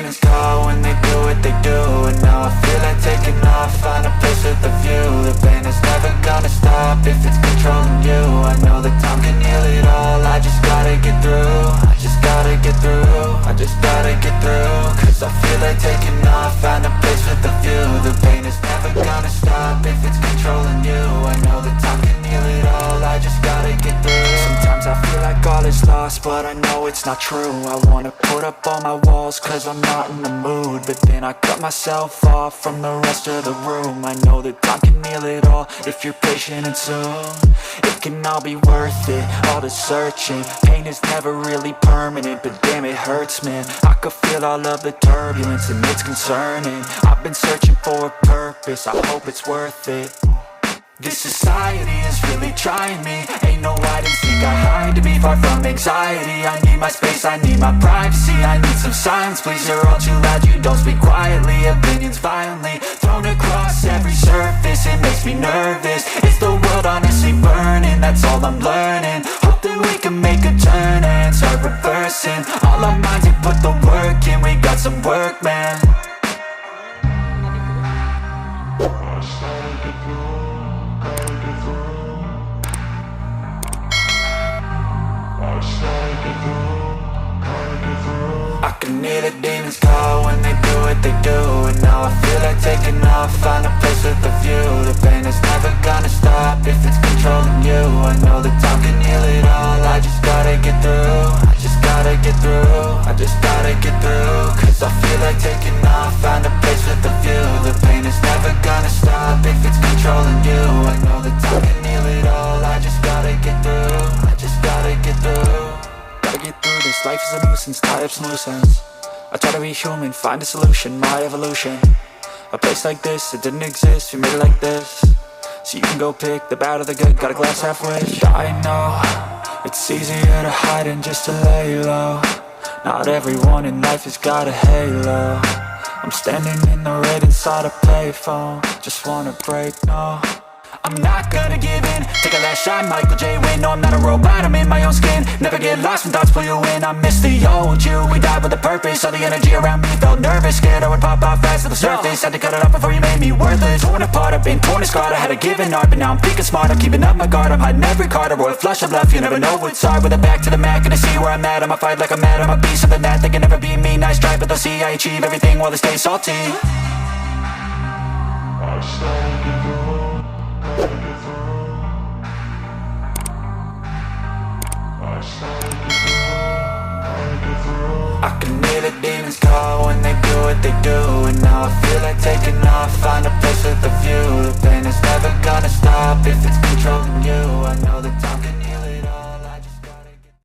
demons call when they do what they do. And now I feel like taking off, find a place with a view. The pain is never gonna stop if it's controlling you. I know that time can heal it all, I just gotta get through. I just gotta get through, I just gotta get through. Cause I feel like taking off, find a place with a view. The pain is never gonna stop if it's controlling you. I know that time can heal it all, I just gotta get through. Sometimes I feel like all is lost, but I know it's not true. I wanna put up all my walls cause I'm not in the mood, but then I cut myself off from the rest of the room. I know that time can heal it all if you're patient and soon. It can all be worth it, all the searching. Pain is never really permanent, but damn it hurts, man. I could feel all of the turbulence and it's concerning. I've been searching for a purpose, I hope it's worth it. This society is really trying me. Ain't no hide and seek, I hide to be far from anxiety. I need my space, I need my privacy. I need some silence, please, you're all too loud. You don't speak quietly, opinions violently thrown across every surface. It makes me nervous, it's the world honestly burning. That's all I'm learning, hope that we can make a turn and start reversing all our minds and put the work in. We got some work, man. I can hear the demons call when they do what they do. And now I feel like taking off, find a place with a view. The pain is never gonna stop if it's controlling you. I know that time can heal it all, I just gotta get through. I just gotta get through, I just gotta get through. Cause I feel like taking off, find a place with a view. The pain is never gonna stop if it's controlling you. I know that time can heal it all, I just gotta get through. I just gotta get through. Gotta get through this, life is a nuisance, tie up some loose ends. I try to be human, find a solution, my evolution. A place like this, it didn't exist, we made it like this. So you can go pick the bad or the good, got a glass half wish. I know, it's easier to hide than just to lay low. Not everyone in life has got a halo. I'm standing in the red inside a payphone, just wanna break, no. I'm not gonna give in, take a last shot, Michael J. Win. No, I'm not a robot, I'm in my own skin. Never get lost when thoughts pull you in. I miss the old you, we died with a purpose. All the energy around me felt nervous, scared I would pop off fast to the surface. Had to cut it off before you made me worthless. Torn apart, I've been torn and scarred. I had a given art, but now I'm thinking smart. I'm keeping up my guard, I'm hiding every card. A royal flush of love, you never know what's hard. With a back to the mat, gonna see where I'm at. I'ma fight like I'm mad, I'm a beast of the net. They can never be me, nice try, but they'll see I achieve everything while they stay salty. I can hear the demons call when they do what they do. And now I feel like taking off, find a place with a view.